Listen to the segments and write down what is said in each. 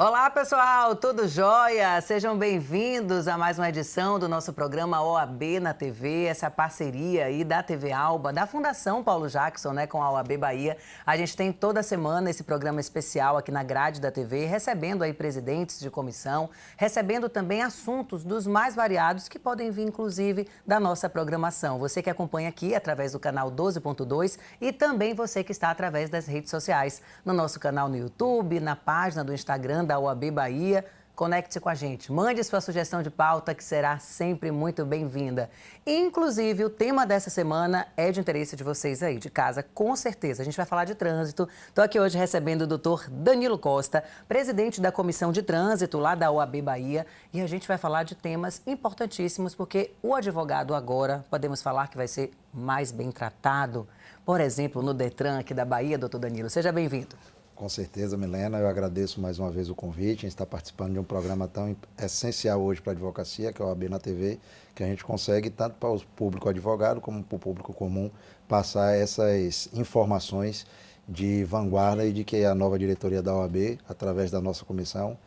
Olá, pessoal, tudo jóia? Sejam bem-vindos a mais uma edição do nosso programa OAB na TV, essa parceria aí da TV Alba, da Fundação Paulo Jackson, né, com a OAB Bahia. A gente tem toda semana esse programa especial aqui na grade da TV, recebendo aí presidentes de comissão, recebendo também assuntos dos mais variados que podem vir, inclusive, da nossa programação. Você que acompanha aqui através do canal 12.2 e também você que está através das redes sociais, no nosso canal no YouTube, na página do Instagram da OAB Bahia. Conecte-se com a gente, mande sua sugestão de pauta que será sempre muito bem-vinda. Inclusive, o tema dessa semana é de interesse de vocês aí de casa, com certeza. A gente vai falar de trânsito. Estou aqui hoje recebendo o doutor Danilo Costa, presidente da Comissão de Trânsito lá da OAB Bahia. E a gente vai falar de temas importantíssimos, porque o advogado agora, podemos falar que vai ser mais bem tratado. Por exemplo, no Detran aqui da Bahia, doutor Danilo. Seja bem-vindo. Com certeza, Milena. Eu agradeço mais uma vez o convite. A gente está participando de um programa tão essencial hoje para a advocacia, que é o OAB na TV, que a gente consegue, tanto para o público advogado como para o público comum, passar essas informações de vanguarda e de que a nova diretoria da OAB, através da nossa comissão,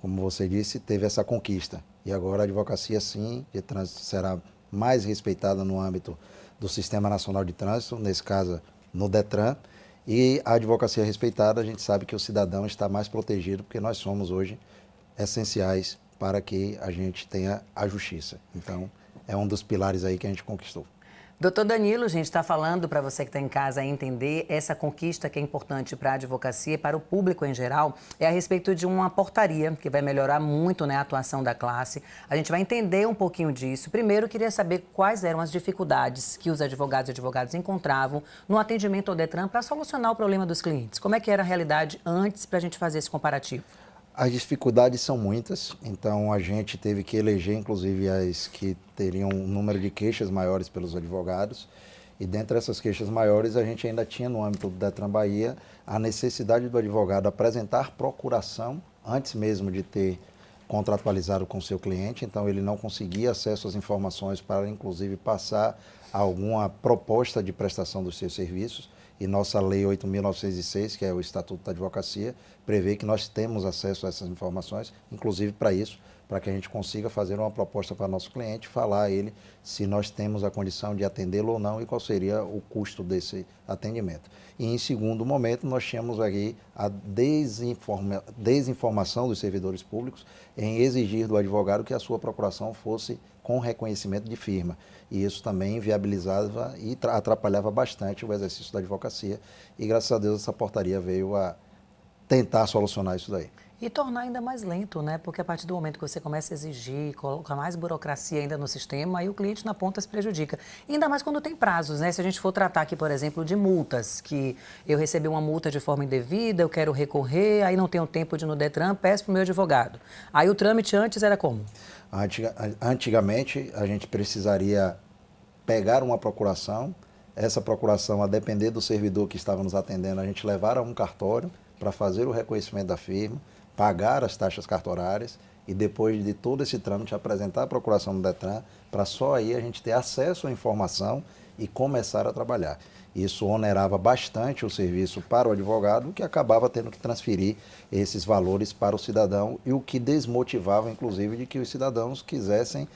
como você disse, teve essa conquista. E agora a advocacia, sim, de trânsito será mais respeitada no âmbito do Sistema Nacional de Trânsito, nesse caso no Detran. E a advocacia respeitada, a gente sabe que o cidadão está mais protegido, porque nós somos hoje essenciais para que a gente tenha a justiça. Então, é um dos pilares aí que a gente conquistou. Doutor Danilo, a gente está falando para você que está em casa entender essa conquista que é importante para a advocacia e para o público em geral, é a respeito de uma portaria que vai melhorar muito, né, a atuação da classe. A gente vai entender um pouquinho disso. Primeiro, eu queria saber quais eram as dificuldades que os advogados e advogadas encontravam no atendimento ao Detran para solucionar o problema dos clientes. Como é que era a realidade antes para a gente fazer esse comparativo? As dificuldades são muitas, então a gente teve que eleger, inclusive, as que teriam um número de queixas maiores pelos advogados. E dentre essas queixas maiores, a gente ainda tinha, no âmbito do Detran Bahia, a necessidade do advogado apresentar procuração antes mesmo de ter contratualizado com o seu cliente. Então, ele não conseguia acesso às informações para, inclusive, passar alguma proposta de prestação dos seus serviços. E nossa Lei 8.906, que é o Estatuto da Advocacia, prevê que nós temos acesso a essas informações, inclusive para isso, para que a gente consiga fazer uma proposta para nosso cliente, falar a ele se nós temos a condição de atendê-lo ou não e qual seria o custo desse atendimento. E em segundo momento, nós tínhamos aqui a desinformação dos servidores públicos em exigir do advogado que a sua procuração fosse com reconhecimento de firma. E isso também inviabilizava e atrapalhava bastante o exercício da advocacia. E graças a Deus essa portaria veio a tentar solucionar isso daí. E tornar ainda mais lento, né? Porque a partir do momento que você começa a exigir, coloca mais burocracia ainda no sistema, aí o cliente na ponta se prejudica. E ainda mais quando tem prazos, né? Se a gente for tratar aqui, por exemplo, de multas, que eu recebi uma multa de forma indevida, eu quero recorrer, aí não tenho tempo de ir no Detran, peço para o meu advogado. Aí o trâmite antes era como? Antigamente, a gente precisaria pegar uma procuração, essa procuração, a depender do servidor que estava nos atendendo, a gente levar a um cartório para fazer o reconhecimento da firma, pagar as taxas cartorárias e depois de todo esse trâmite apresentar a procuração do Detran, para só aí a gente ter acesso à informação e começar a trabalhar. Isso onerava bastante o serviço para o advogado, que acabava tendo que transferir esses valores para o cidadão e o que desmotivava, inclusive, de que os cidadãos quisessem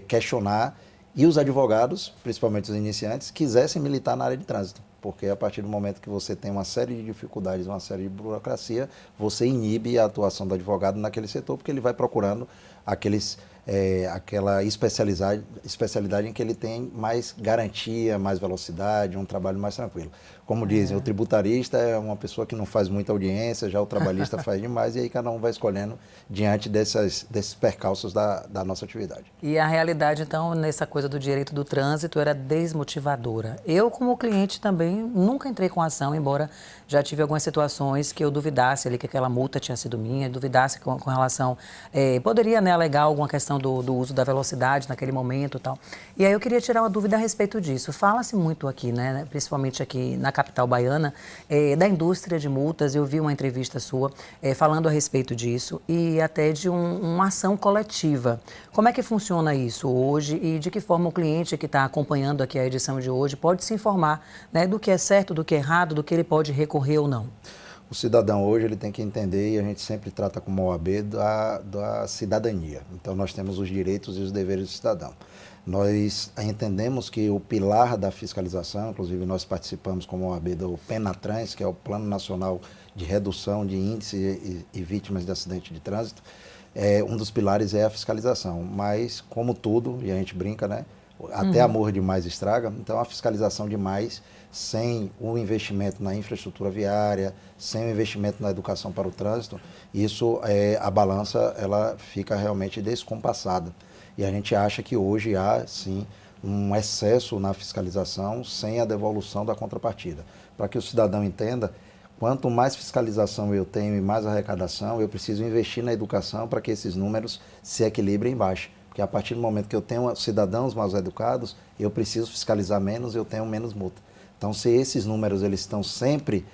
questionar e os advogados, principalmente os iniciantes, quisessem militar na área de trânsito. Porque a partir do momento que você tem uma série de dificuldades, uma série de burocracia, você inibe a atuação do advogado naquele setor, porque ele vai procurando aquela especialidade em que ele tem mais garantia, mais velocidade, um trabalho mais tranquilo. Como dizem, o tributarista é uma pessoa que não faz muita audiência, já o trabalhista faz demais, e aí cada um vai escolhendo diante desses percalços da nossa atividade. E a realidade, então, nessa coisa do direito do trânsito era desmotivadora. Eu, como cliente, também nunca entrei com ação, embora já tive algumas situações que eu duvidasse ali que aquela multa tinha sido minha, duvidasse com relação... poderia, né, alegar alguma questão do uso da velocidade naquele momento e tal. E aí eu queria tirar uma dúvida a respeito disso. Fala-se muito aqui, né, principalmente aqui na capital baiana, da indústria de multas. Eu vi uma entrevista sua falando a respeito disso e até de uma ação coletiva. Como é que funciona isso hoje e de que forma o cliente que está acompanhando aqui a edição de hoje pode se informar, né, do que é certo, do que é errado, do que ele pode recorrer ou não? O cidadão hoje ele tem que entender, e a gente sempre trata como OAB, da cidadania. Então nós temos os direitos e os deveres do cidadão. Nós entendemos que o pilar da fiscalização, inclusive nós participamos como OAB do PENATRANS, que é o Plano Nacional de Redução de Índice e Vítimas de Acidente de Trânsito, um dos pilares é a fiscalização. Mas, como tudo, e a gente brinca, né? Até amor demais estraga, então a fiscalização demais, sem o investimento na infraestrutura viária, sem o investimento na educação para o trânsito, isso, a balança, ela fica realmente descompassada. E a gente acha que hoje há, sim, um excesso na fiscalização sem a devolução da contrapartida. Para que o cidadão entenda, quanto mais fiscalização eu tenho e mais arrecadação, eu preciso investir na educação para que esses números se equilibrem embaixo. Porque a partir do momento que eu tenho cidadãos mais educados, eu preciso fiscalizar menos, eu tenho menos multa. Então, se esses números eles estão sempre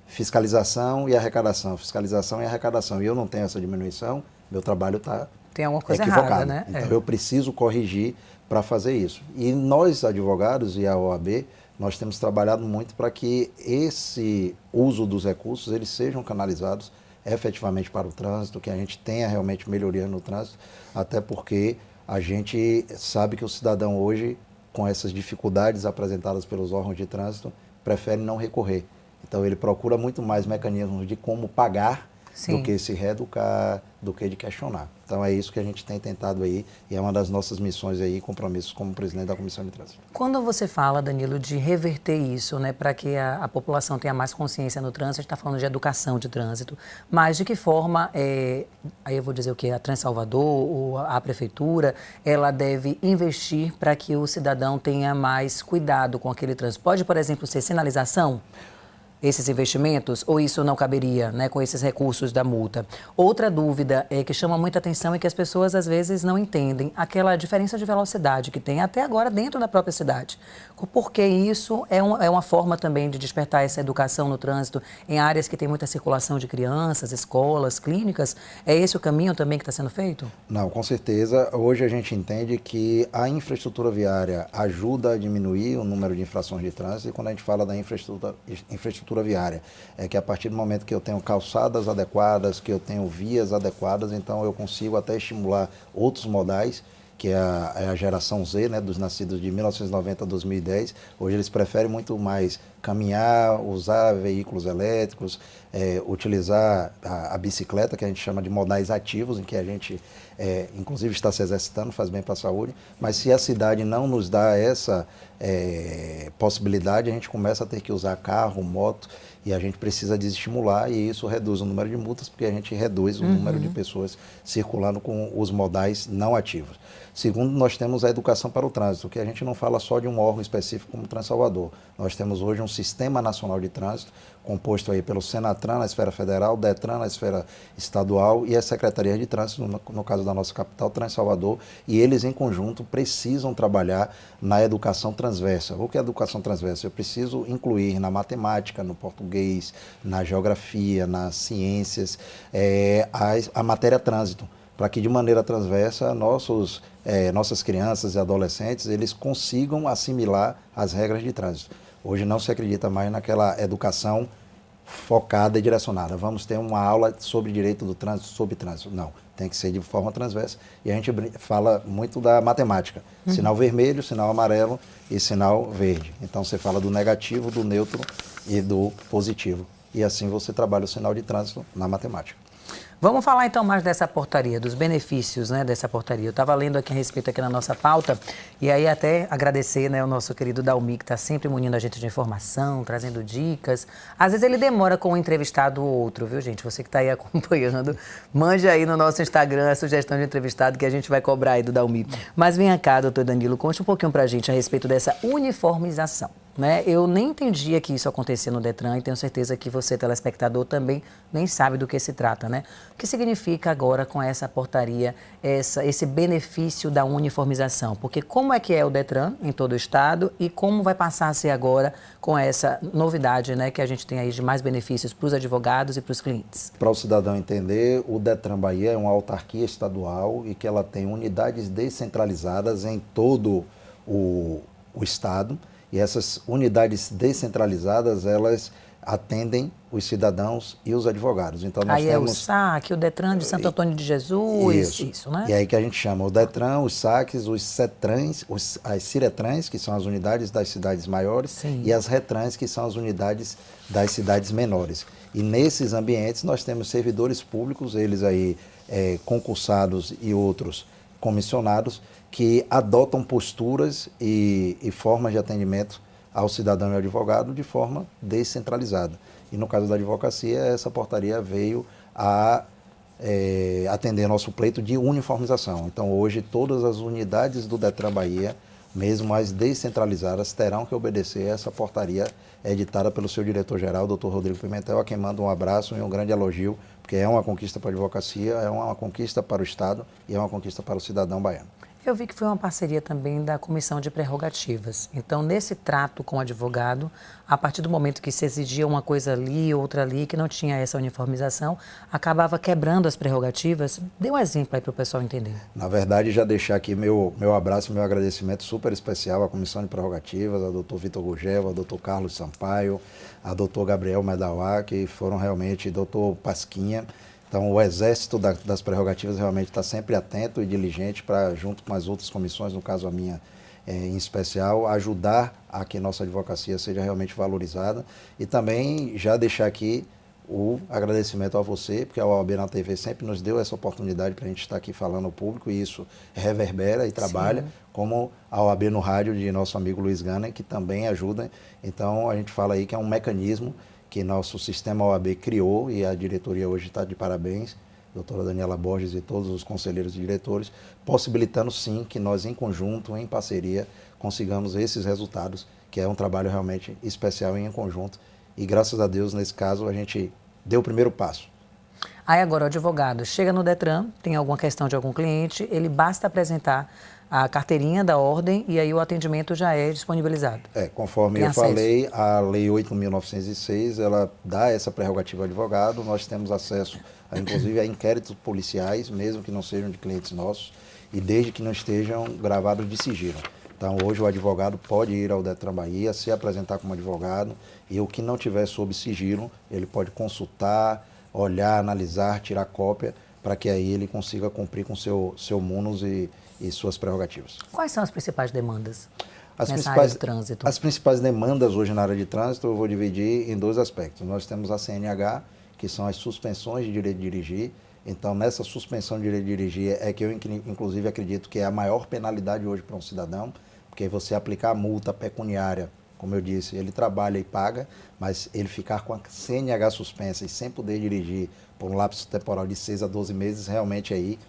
fiscalização e arrecadação, e eu não tenho essa diminuição, meu trabalho está tem alguma coisa equivocado. Errada, né? Então, eu preciso corrigir para fazer isso. E nós, advogados e a OAB, nós temos trabalhado muito para que esse uso dos recursos eles sejam canalizados efetivamente para o trânsito, que a gente tenha realmente melhoria no trânsito, até porque a gente sabe que o cidadão hoje, com essas dificuldades apresentadas pelos órgãos de trânsito, prefere não recorrer. Então ele procura muito mais mecanismos de como pagar do que se reeducar, do que de questionar. Então é isso que a gente tem tentado aí e é uma das nossas missões aí, compromissos como presidente da Comissão de Trânsito. Quando você fala, Danilo, de reverter isso, né, para que a população tenha mais consciência no trânsito, a gente está falando de educação de trânsito, mas de que forma, aí eu vou dizer o que, a Transalvador ou a prefeitura, ela deve investir para que o cidadão tenha mais cuidado com aquele trânsito? Pode, por exemplo, ser sinalização? Esses investimentos, ou isso não caberia, né, com esses recursos da multa? Outra dúvida que chama muita atenção e que as pessoas às vezes não entendem, aquela diferença de velocidade que tem até agora dentro da própria cidade. Porque isso é uma forma também de despertar essa educação no trânsito em áreas que tem muita circulação de crianças, escolas, clínicas. É esse o caminho também que está sendo feito? Não, com certeza. Hoje a gente entende que a infraestrutura viária ajuda a diminuir o número de infrações de trânsito, e quando a gente fala da infraestrutura viária, é que a partir do momento que eu tenho calçadas adequadas, que eu tenho vias adequadas, então eu consigo até estimular outros modais, que é a geração Z, né, dos nascidos de 1990 a 2010. Hoje eles preferem muito mais caminhar, usar veículos elétricos, utilizar a bicicleta, que a gente chama de modais ativos, em que a gente, inclusive, está se exercitando, faz bem para a saúde. Mas se a cidade não nos dá essa possibilidade, a gente começa a ter que usar carro, moto, e a gente precisa desestimular, e isso reduz o número de multas, porque a gente reduz o número de pessoas circulando com os modais não ativos. Segundo, nós temos a educação para o trânsito, que a gente não fala só de um órgão específico como o Transalvador. Nós temos hoje um Sistema Nacional de Trânsito, composto aí pelo Senatran na esfera federal, Detran na esfera estadual e a Secretaria de Trânsito, no caso da nossa capital, Transalvador, e eles em conjunto precisam trabalhar na educação transversa. O que é educação transversa? Eu preciso incluir na matemática, no português, na geografia, nas ciências, a matéria trânsito, para que de maneira transversa nossas crianças e adolescentes eles consigam assimilar as regras de trânsito. Hoje não se acredita mais naquela educação focada e direcionada. Vamos ter uma aula sobre direito do trânsito, sobre trânsito. Não, tem que ser de forma transversa. E a gente fala muito da matemática. Sinal vermelho, sinal amarelo e sinal verde. Então você fala do negativo, do neutro e do positivo. E assim você trabalha o sinal de trânsito na matemática. Vamos falar então mais dessa portaria, dos benefícios, né, dessa portaria. Eu estava lendo aqui a respeito aqui na nossa pauta e aí até agradecer, né, o nosso querido Dalmi, que está sempre munindo a gente de informação, trazendo dicas. Às vezes ele demora com um entrevistado ou outro, viu, gente? Você que está aí acompanhando, mande aí no nosso Instagram a sugestão de entrevistado que a gente vai cobrar aí do Dalmi. Mas vem cá, doutor Danilo, conte um pouquinho para a gente a respeito dessa uniformização. Né? Eu nem entendia que isso acontecia no Detran e tenho certeza que você, telespectador, também nem sabe do que se trata, né? O que significa agora com essa portaria, esse benefício da uniformização? Porque como é que é o Detran em todo o estado e como vai passar a ser agora com essa novidade, né, que a gente tem aí de mais benefícios para os advogados e para os clientes? Para o cidadão entender, o Detran Bahia é uma autarquia estadual e que ela tem unidades descentralizadas em todo o estado. E essas unidades descentralizadas, elas atendem os cidadãos e os advogados. Então, nós Aí temos... é o SAC, o DETRAN de Santo Antônio de Jesus, isso, né? E aí que a gente chama o DETRAN, os SACs, os CETRANs, as CIRETRANs, que são as unidades das cidades maiores, Sim. e as RETRANs, que são as unidades das cidades menores. E nesses ambientes nós temos servidores públicos, eles aí concursados e outros comissionados, que adotam posturas e formas de atendimento ao cidadão e ao advogado de forma descentralizada. E no caso da advocacia, essa portaria veio a atender nosso pleito de uniformização. Então, hoje, todas as unidades do DETRAN Bahia, mesmo as descentralizadas, terão que obedecer a essa portaria editada pelo seu diretor-geral, Dr. Rodrigo Pimentel, a quem mando um abraço e um grande elogio, porque é uma conquista para a advocacia, é uma conquista para o Estado e é uma conquista para o cidadão baiano. Eu vi que foi uma parceria também da Comissão de Prerrogativas. Então, nesse trato com o advogado, a partir do momento que se exigia uma coisa ali, outra ali, que não tinha essa uniformização, acabava quebrando as prerrogativas. Dê um exemplo aí para o pessoal entender. Na verdade, já deixar aqui meu abraço, meu agradecimento super especial à Comissão de Prerrogativas, ao Dr. Vitor Gugel, ao Dr. Carlos Sampaio, ao Dr. Gabriel Medauá, que foram realmente, Dr. Pasquinha. Então, o exército das prerrogativas realmente está sempre atento e diligente para, junto com as outras comissões, no caso a minha em especial, ajudar a que nossa advocacia seja realmente valorizada. E também já deixar aqui o agradecimento a você, porque a OAB na TV sempre nos deu essa oportunidade para a gente estar aqui falando ao público, e isso reverbera e trabalha, sim, como a OAB no rádio de nosso amigo Luiz Gana, que também ajuda. Então, a gente fala aí que é um mecanismo que nosso sistema OAB criou, e a diretoria hoje está de parabéns, doutora Daniela Borges e todos os conselheiros e diretores, possibilitando sim que nós em conjunto, em parceria, consigamos esses resultados, que é um trabalho realmente especial em conjunto, e graças a Deus, nesse caso, a gente deu o primeiro passo. Aí agora o advogado chega no DETRAN, tem alguma questão de algum cliente, ele basta apresentar a carteirinha da ordem e aí o atendimento já é disponibilizado. Conforme eu falei, a Lei 8.906, ela dá essa prerrogativa ao advogado, nós temos acesso, inclusive, a inquéritos policiais, mesmo que não sejam de clientes nossos, e desde que não estejam gravados de sigilo. Então, hoje o advogado pode ir ao DETRAN Bahia, se apresentar como advogado, e o que não tiver sob sigilo, ele pode consultar, olhar, analisar, tirar cópia, para que aí ele consiga cumprir com seu munus e suas prerrogativas. Quais são as principais demandas nessa área de trânsito? As principais demandas hoje na área de trânsito eu vou dividir em dois aspectos. Nós temos a CNH, que são as suspensões de direito de dirigir. Então, nessa suspensão de direito de dirigir é que eu, inclusive, acredito que é a maior penalidade hoje para um cidadão, porque você aplicar a multa pecuniária, como eu disse, ele trabalha e paga, mas ele ficar com a CNH suspensa e sem poder dirigir por um lapso temporal de 6 a 12 meses, realmente aí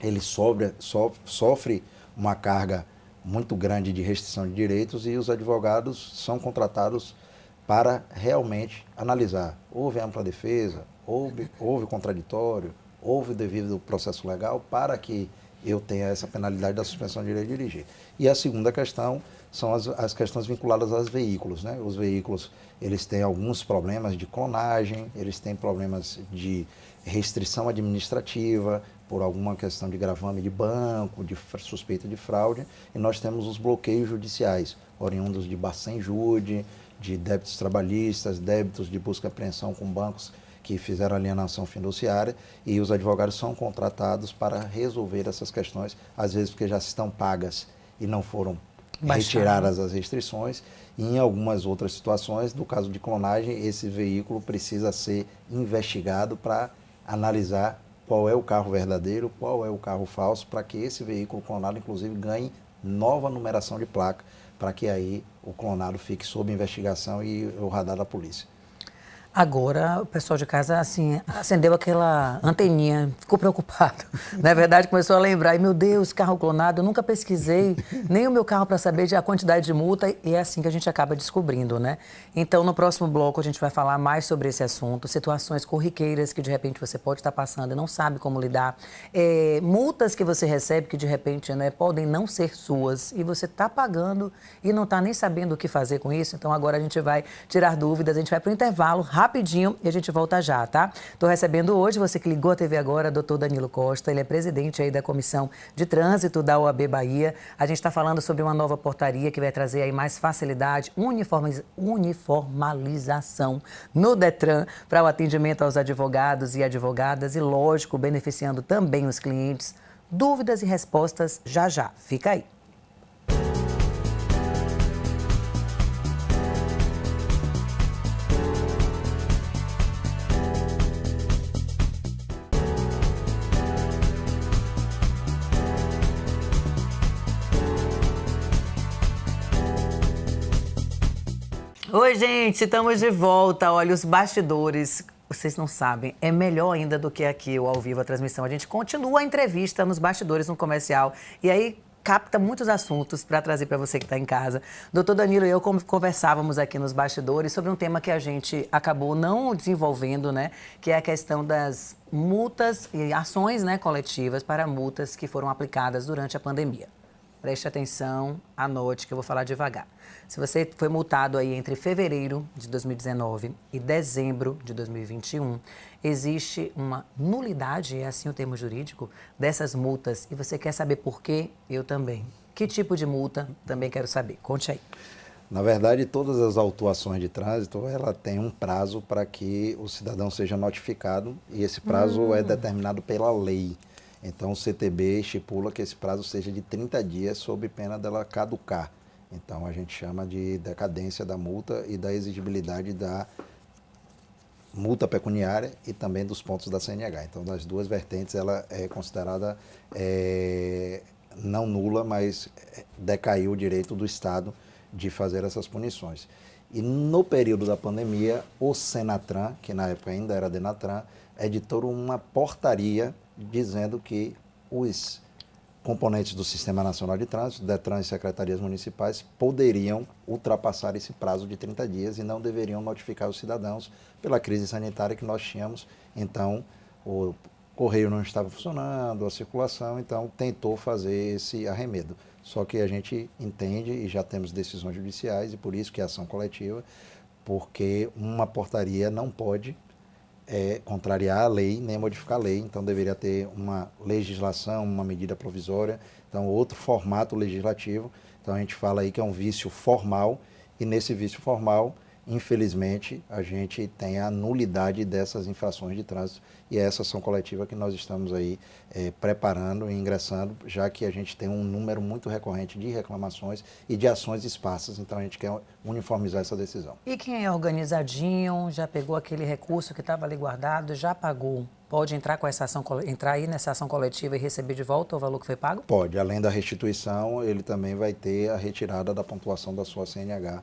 ele sofre uma carga muito grande de restrição de direitos, e os advogados são contratados para realmente analisar. Houve ampla defesa, houve contraditório, houve devido processo legal para que eu tenha essa penalidade da suspensão de direito de dirigir. E a segunda questão são as questões vinculadas aos veículos, né? Os veículos, eles têm alguns problemas de clonagem, eles têm problemas de restrição administrativa, por alguma questão de gravame de banco, de suspeita de fraude, e nós temos os bloqueios judiciais, oriundos de Bacen-Jude, de débitos trabalhistas, débitos de busca e apreensão com bancos que fizeram alienação fiduciária, e os advogados são contratados para resolver essas questões, às vezes porque já estão pagas e não foram retiradas as restrições, e em algumas outras situações, no caso de clonagem, esse veículo precisa ser investigado para analisar qual é o carro verdadeiro, qual é o carro falso, para que esse veículo clonado, inclusive, ganhe nova numeração de placa, para que aí o clonado fique sob investigação e o radar da polícia. Agora, o pessoal de casa, assim, acendeu aquela anteninha, ficou preocupado. Na verdade, começou a lembrar, e meu Deus, carro clonado, eu nunca pesquisei nem o meu carro para saber a quantidade de multa, e é assim que a gente acaba descobrindo, né? Então, no próximo bloco, a gente vai falar mais sobre esse assunto, situações corriqueiras que, de repente, você pode estar passando e não sabe como lidar, multas que você recebe que, de repente, né, podem não ser suas, e você está pagando e não está nem sabendo o que fazer com isso. Então, agora a gente vai tirar dúvidas, a gente vai para o intervalo, rapidinho, rapidinho e a gente volta já, tá? Estou recebendo hoje, você que ligou a TV agora, doutor Danilo Costa, ele é presidente aí da Comissão de Trânsito da OAB Bahia. A gente está falando sobre uma nova portaria que vai trazer aí mais facilidade, uniformalização no Detran para o atendimento aos advogados e advogadas e, lógico, beneficiando também os clientes. Dúvidas e respostas já já. Fica aí. Oi, gente, estamos de volta. Olha, os bastidores, vocês não sabem, é melhor ainda do que aqui o ao vivo, a transmissão. A gente continua a entrevista nos bastidores, no comercial, e aí capta muitos assuntos para trazer para você que está em casa. Doutor Danilo e eu conversávamos aqui nos bastidores sobre um tema que a gente acabou não desenvolvendo, né? Que é a questão das multas e ações, né, coletivas para multas que foram aplicadas durante a pandemia. Preste atenção, anote que eu vou falar devagar. Se você foi multado aí entre fevereiro de 2019 e dezembro de 2021, existe uma nulidade, é assim o termo jurídico, dessas multas. E você quer saber por quê? Eu também. Que tipo de multa? Também quero saber. Conte aí. Na verdade, todas as autuações de trânsito, ela tem um prazo para que o cidadão seja notificado e esse prazo é determinado pela lei. Então, o CTB estipula que esse prazo seja de 30 dias sob pena dela caducar. Então, a gente chama de decadência da multa e da exigibilidade da multa pecuniária e também dos pontos da CNH. Então, das duas vertentes, ela é considerada não nula, mas decaiu o direito do Estado de fazer essas punições. E no período da pandemia, o Senatran, que na época ainda era Denatran, editou uma portaria dizendo que os componentes do Sistema Nacional de Trânsito, Detran e secretarias municipais, poderiam ultrapassar esse prazo de 30 dias e não deveriam notificar os cidadãos pela crise sanitária que nós tínhamos. Então, o correio não estava funcionando, a circulação, então tentou fazer esse arremedo. Só que a gente entende e já temos decisões judiciais e por isso que é ação coletiva, porque uma portaria não pode contrariar a lei, nem modificar a lei, então deveria ter uma legislação, uma medida provisória, então outro formato legislativo. Então a gente fala aí que é um vício formal e nesse vício formal, infelizmente, a gente tem a nulidade dessas infrações de trânsito e é essa ação coletiva que nós estamos aí preparando e ingressando, já que a gente tem um número muito recorrente de reclamações e de ações esparsas, então a gente quer uniformizar essa decisão. E quem é organizadinho, já pegou aquele recurso que estava ali guardado, já pagou, pode entrar com essa ação, entrar aí nessa ação coletiva e receber de volta o valor que foi pago? Pode, além da restituição, ele também vai ter a retirada da pontuação da sua CNH.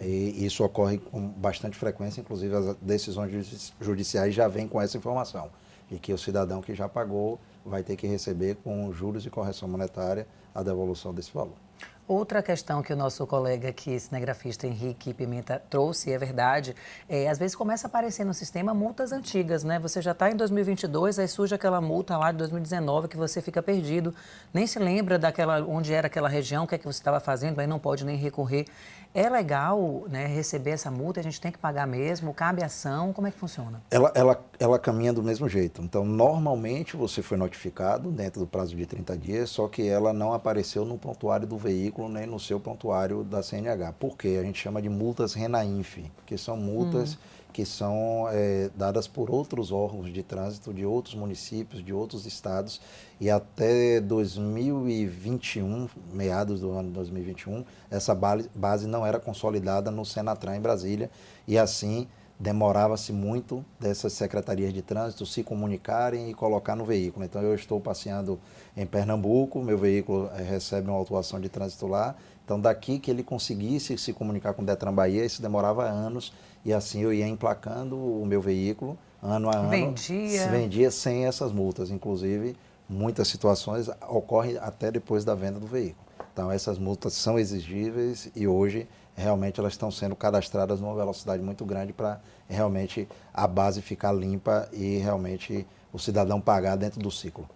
E isso ocorre com bastante frequência, inclusive as decisões judiciais já vêm com essa informação, de que o cidadão que já pagou vai ter que receber com juros e correção monetária a devolução desse valor. Outra questão que o nosso colega aqui, cinegrafista Henrique Pimenta, trouxe, é verdade, às vezes começa a aparecer no sistema multas antigas, né? Você já está em 2022, aí surge aquela multa lá de 2019 que você fica perdido, nem se lembra daquela, onde era aquela região, o que é que você estava fazendo, aí não pode nem recorrer. É legal, né, receber essa multa, a gente tem que pagar mesmo, cabe ação, como é que funciona? Ela caminha do mesmo jeito. Então, normalmente você foi notificado dentro do prazo de 30 dias, só que ela não apareceu no prontuário do veículo nem no seu prontuário da CNH. Por quê? A gente chama de multas RENAINF, que são multas que são dadas por outros órgãos de trânsito de outros municípios, de outros estados, e até 2021, meados do ano 2021, essa base não era consolidada no Senatran em Brasília, e assim demorava-se muito dessas secretarias de trânsito se comunicarem e colocar no veículo. Então eu estou passeando em Pernambuco, meu veículo recebe uma autuação de trânsito lá, então daqui que ele conseguisse se comunicar com o Detran Bahia, isso demorava anos, e assim eu ia emplacando o meu veículo ano a ano. Vendia sem essas multas, inclusive muitas situações ocorrem até depois da venda do veículo. Então essas multas são exigíveis e hoje realmente elas estão sendo cadastradas numa velocidade muito grande para realmente a base ficar limpa e realmente o cidadão pagar dentro do ciclo.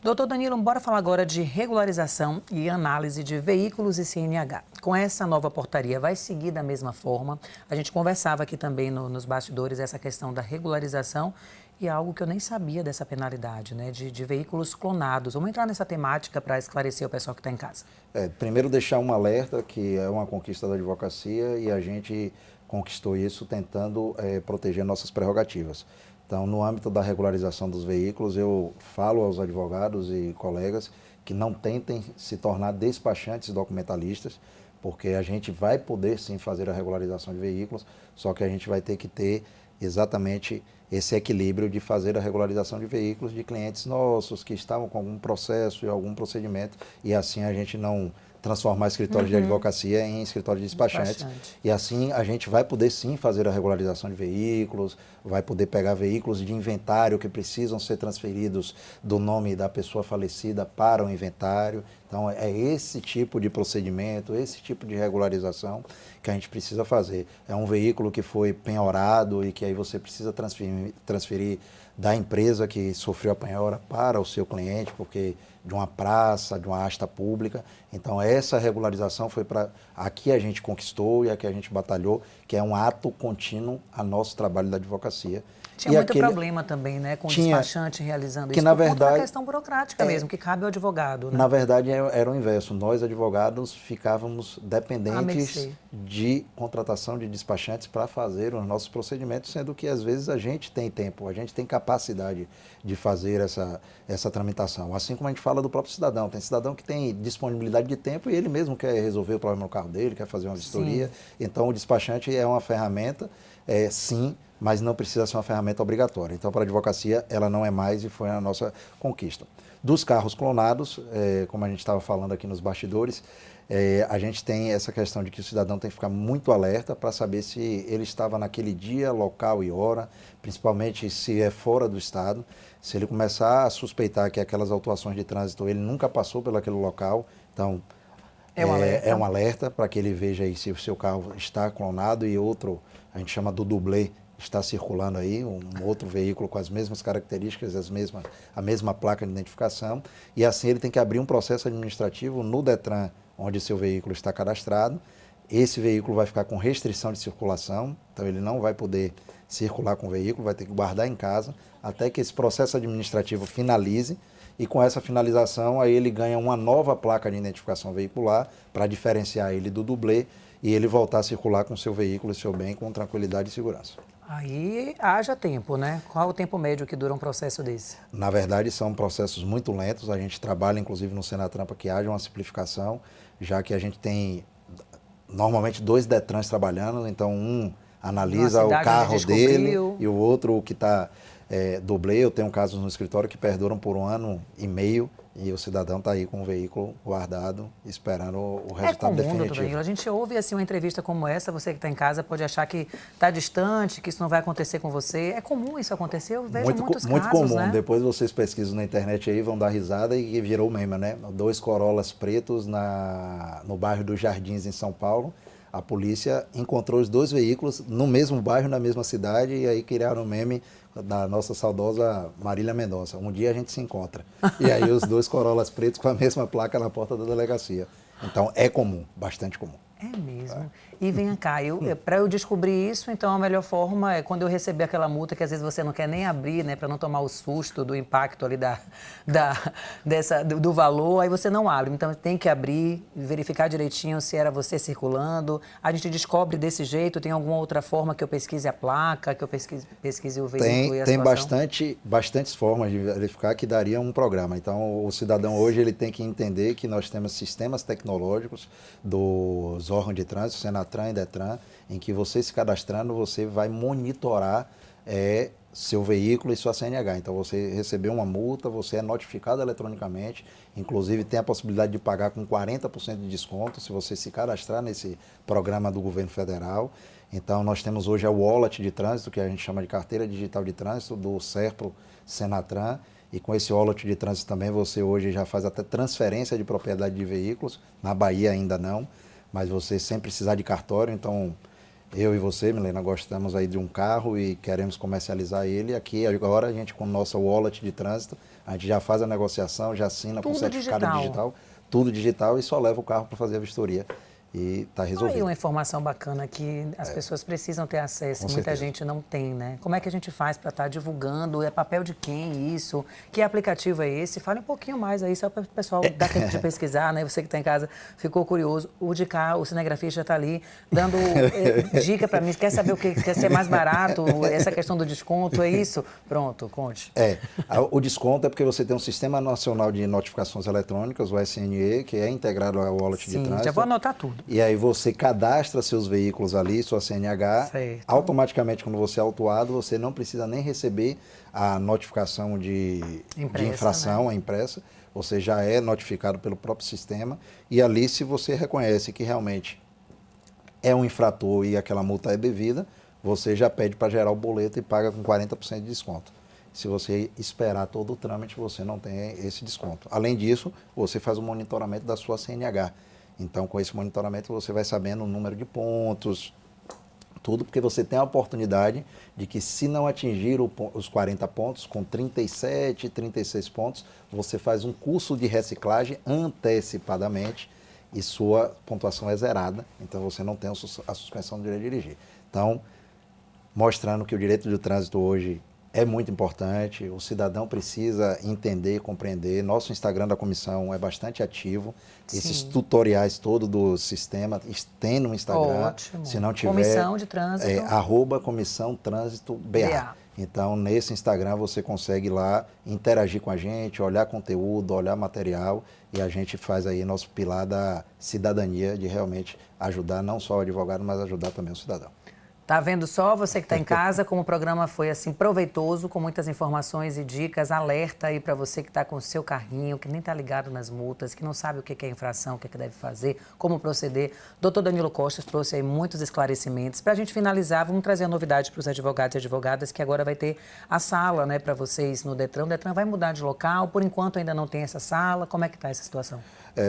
Doutor Danilo, bora falar agora de regularização e análise de veículos e CNH. Com essa nova portaria, vai seguir da mesma forma? A gente conversava aqui também nos bastidores essa questão da regularização e é algo que eu nem sabia dessa penalidade, né, de veículos clonados. Vamos entrar nessa temática para esclarecer o pessoal que está em casa. Primeiro deixar um alerta que é uma conquista da advocacia e a gente conquistou isso tentando proteger nossas prerrogativas. Então, no âmbito da regularização dos veículos, eu falo aos advogados e colegas que não tentem se tornar despachantes documentalistas, porque a gente vai poder sim fazer a regularização de veículos, só que a gente vai ter que ter exatamente esse equilíbrio de fazer a regularização de veículos de clientes nossos que estavam com algum processo e algum procedimento, e assim a gente não transformar escritórios de advocacia em escritórios de despachantes. E assim a gente vai poder sim fazer a regularização de veículos, vai poder pegar veículos de inventário que precisam ser transferidos do nome da pessoa falecida para o inventário. Então é esse tipo de procedimento, esse tipo de regularização que a gente precisa fazer. É um veículo que foi penhorado e que aí você precisa transferir da empresa que sofreu a penhora para o seu cliente, porque de uma praça, de uma asta pública. Então essa regularização foi para aqui a gente conquistou e aqui a gente batalhou, que é um ato contínuo a nosso trabalho da advocacia. Tinha muito problema também, né, com o despachante realizando isso, por conta da questão burocrática mesmo, que cabe ao advogado. Né? Na verdade, era o inverso. Nós, advogados, ficávamos dependentes de contratação de despachantes para fazer os nossos procedimentos, sendo que, às vezes, a gente tem tempo, a gente tem capacidade de fazer essa tramitação. Assim como a gente fala do próprio cidadão. Tem cidadão que tem disponibilidade de tempo e ele mesmo quer resolver o problema no carro dele, quer fazer uma vistoria. Sim. Então, o despachante é uma ferramenta, sim, mas não precisa ser uma ferramenta obrigatória. Então, para a advocacia, ela não é mais e foi a nossa conquista. Dos carros clonados, como a gente estava falando aqui nos bastidores, a gente tem essa questão de que o cidadão tem que ficar muito alerta para saber se ele estava naquele dia, local e hora, principalmente se é fora do estado. Se ele começar a suspeitar que aquelas autuações de trânsito ele nunca passou por aquele local, então é um alerta para que ele veja aí se o seu carro está clonado e outro, a gente chama do dublê, está circulando aí, um outro veículo com as mesmas características, a mesma placa de identificação, e assim ele tem que abrir um processo administrativo no Detran, onde seu veículo está cadastrado. Esse veículo vai ficar com restrição de circulação, então ele não vai poder circular com o veículo, vai ter que guardar em casa, até que esse processo administrativo finalize, e com essa finalização aí ele ganha uma nova placa de identificação veicular para diferenciar ele do dublê e ele voltar a circular com seu veículo e seu bem com tranquilidade e segurança. Aí haja tempo, né? Qual o tempo médio que dura um processo desse? Na verdade, são processos muito lentos. A gente trabalha, inclusive, no Senatran para que haja uma simplificação, já que a gente tem normalmente 2 Detrans trabalhando, então um analisa o carro dele e o outro o que está dublê. Eu tenho casos no escritório que perduram por 1 ano e meio e o cidadão está aí com o veículo guardado, esperando o resultado definitivo. Doutor Danilo, a gente ouve assim, uma entrevista como essa, você que está em casa pode achar que está distante, que isso não vai acontecer com você. É comum isso acontecer? Eu vejo muitos casos, muito comum. Né? Depois vocês pesquisam na internet aí, vão dar risada e virou meme, né? 2 Corollas pretos no bairro dos Jardins, em São Paulo. A polícia encontrou os 2 veículos no mesmo bairro, na mesma cidade, e aí criaram um meme da nossa saudosa Marília Mendonça. Um dia a gente se encontra. E aí os 2 Corollas pretos com a mesma placa na porta da delegacia. Então é comum, bastante comum. É mesmo. E venha cá, para eu descobrir isso, então a melhor forma é quando eu receber aquela multa que às vezes você não quer nem abrir, né, para não tomar o susto do impacto ali do valor, aí você não abre. Então tem que abrir, verificar direitinho se era você circulando. A gente descobre desse jeito, tem alguma outra forma que eu pesquise a placa, que eu pesquise o veículo e a situação? Tem bastantes formas de verificar que daria um programa. Então o cidadão hoje ele tem que entender que nós temos sistemas tecnológicos dos órgãos de trânsito, Senatran e Detran, em que você se cadastrando, você vai monitorar seu veículo e sua CNH. Então você recebeu uma multa, você é notificado eletronicamente, inclusive tem a possibilidade de pagar com 40% de desconto se você se cadastrar nesse programa do governo federal. Então nós temos hoje a wallet de trânsito, que a gente chama de carteira digital de trânsito, do Serpro Senatran, e com esse wallet de trânsito também você hoje já faz até transferência de propriedade de veículos, na Bahia ainda não, mas você sem precisar de cartório, então Eu e você, Milena, gostamos aí de um carro e queremos comercializar ele. Aqui agora a gente com nossa wallet de trânsito, a gente já faz a negociação, já assina com Tudo certificado digital, tudo digital e só leva o carro para fazer a vistoria. E está resolvido. Aí uma informação bacana que as pessoas precisam ter acesso, Com muita certeza. gente não tem, né? Como é que a gente faz para estar divulgando? É papel de quem isso? Que aplicativo é esse? Fale um pouquinho mais aí, só para o pessoal dar tempo de pesquisar, né? Você que está em casa ficou curioso. O de cá, o cinegrafista está ali dando dica para mim. Quer saber o que quer ser mais barato? Essa questão do desconto, é isso? Pronto, conte. O desconto é porque você tem um Sistema Nacional de Notificações Eletrônicas, o SNE, que é integrado ao wallet de trânsito. Já vou anotar tudo. E aí você cadastra seus veículos ali, sua CNH, certo. Automaticamente quando você é autuado, você não precisa nem receber a notificação de infração, né? A impressa, você já é notificado pelo próprio sistema e ali se você reconhece que realmente é um infrator e aquela multa é devida, você já pede para gerar o boleto e paga com 40% de desconto. Se você esperar todo o trâmite, você não tem esse desconto. Além disso, você faz o monitoramento da sua CNH. Então, com esse monitoramento, você vai sabendo o número de pontos, tudo, porque você tem a oportunidade de que, se não atingir os 40 pontos, com 37, 36 pontos, você faz um curso de reciclagem antecipadamente e sua pontuação é zerada. Então, você não tem a suspensão do direito de dirigir. Então, mostrando que o direito do trânsito hoje é muito importante, o cidadão precisa entender, compreender. Nosso Instagram da comissão é bastante ativo. Sim. Esses tutoriais todos do sistema, tem no Instagram. Ótimo. Se não tiver, Comissão de Trânsito. @Comissão Trânsito BA. Então, nesse Instagram você consegue lá interagir com a gente, olhar conteúdo, olhar material e a gente faz aí nosso pilar da cidadania, de realmente ajudar não só o advogado, mas ajudar também o cidadão. Tá vendo só, você que está em casa, como o programa foi assim proveitoso, com muitas informações e dicas, alerta aí para você que está com o seu carrinho, que nem está ligado nas multas, que não sabe o que é infração, o que deve fazer, como proceder. Doutor Danilo Costa trouxe aí muitos esclarecimentos. Para a gente finalizar, vamos trazer a novidade para os advogados e advogadas, que agora vai ter a sala, né, para vocês no Detran. O Detran vai mudar de local, por enquanto ainda não tem essa sala. Como é que está essa situação?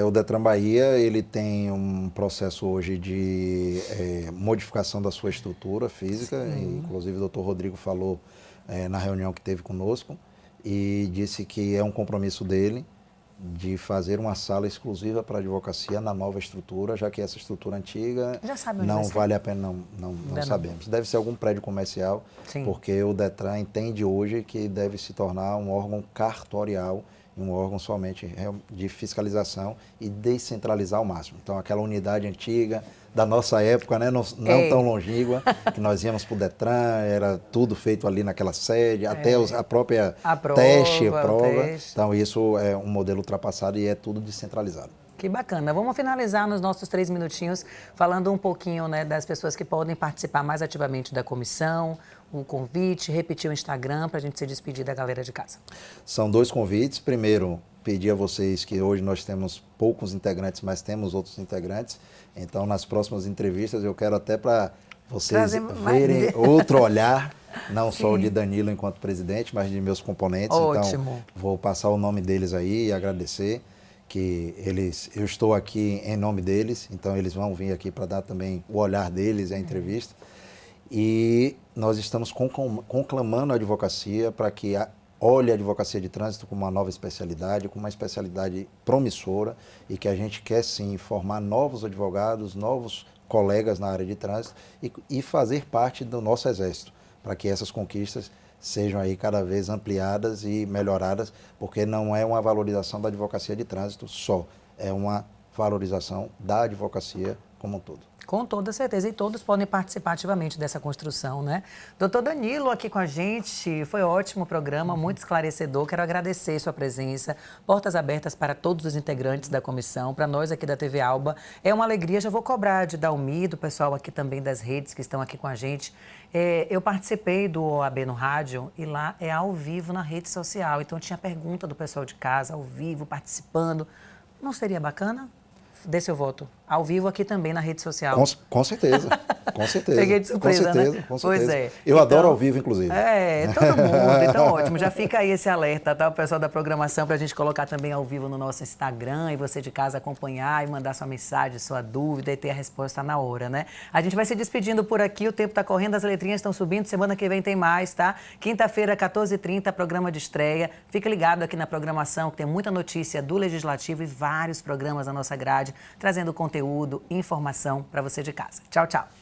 O Detran Bahia, ele tem um processo hoje de modificação da sua estrutura física. Inclusive o doutor Rodrigo falou na reunião que teve conosco e disse que é um compromisso dele de fazer uma sala exclusiva para a advocacia na nova estrutura, já que essa estrutura antiga não vale a pena, não sabemos. Deve ser algum prédio comercial, porque o Detran entende hoje que deve se tornar um órgão cartorial, um órgão somente de fiscalização e descentralizar ao máximo. Então, aquela unidade antiga da nossa época, né, não tão longínqua, que nós íamos para o Detran, era tudo feito ali naquela sede, até a própria prova. Então, isso é um modelo ultrapassado e é tudo descentralizado. Que bacana. Vamos finalizar nos nossos 3 minutinhos falando um pouquinho, né, das pessoas que podem participar mais ativamente da comissão, um convite, repetir o Instagram para a gente se despedir da galera de casa. São 2 convites. Primeiro, pedir a vocês que hoje nós temos poucos integrantes, mas temos outros integrantes. Então, nas próximas entrevistas, eu quero até para vocês verem outro olhar, não só o de Danilo enquanto presidente, mas de meus componentes. Ótimo. Então, vou passar o nome deles aí e agradecer que eu estou aqui em nome deles, então eles vão vir aqui para dar também o olhar deles, a entrevista. E nós estamos conclamando a advocacia para que olhe a advocacia de trânsito como uma nova especialidade, como uma especialidade promissora e que a gente quer sim formar novos advogados, novos colegas na área de trânsito e fazer parte do nosso exército, para que essas conquistas sejam aí cada vez ampliadas e melhoradas, porque não é uma valorização da advocacia de trânsito só, é uma valorização da advocacia como um todo. Com toda certeza, e todos podem participar ativamente dessa construção, né? Doutor Danilo aqui com a gente, foi ótimo o programa, muito esclarecedor, quero agradecer sua presença, portas abertas para todos os integrantes da comissão, para nós aqui da TV Alba, é uma alegria, já vou cobrar de Dalmi, do pessoal aqui também das redes que estão aqui com a gente. Eu participei do OAB no rádio e lá é ao vivo na rede social, então tinha pergunta do pessoal de casa, ao vivo, participando, não seria bacana? Dê seu voto. ao vivo aqui também na rede social. Com certeza, com certeza. Peguei de surpresa, com certeza, né? Com certeza. Pois é. Eu adoro ao vivo, inclusive. Todo mundo. Então, ótimo. Já fica aí esse alerta, tá? O pessoal da programação, para a gente colocar também ao vivo no nosso Instagram e você de casa acompanhar e mandar sua mensagem, sua dúvida e ter a resposta na hora, né? A gente vai se despedindo por aqui, o tempo tá correndo, as letrinhas estão subindo, semana que vem tem mais, tá? Quinta-feira, 14h30, programa de estreia. Fica ligado aqui na programação, que tem muita notícia do Legislativo e vários programas da nossa grade, trazendo conteúdo, informação para você de casa. Tchau, tchau.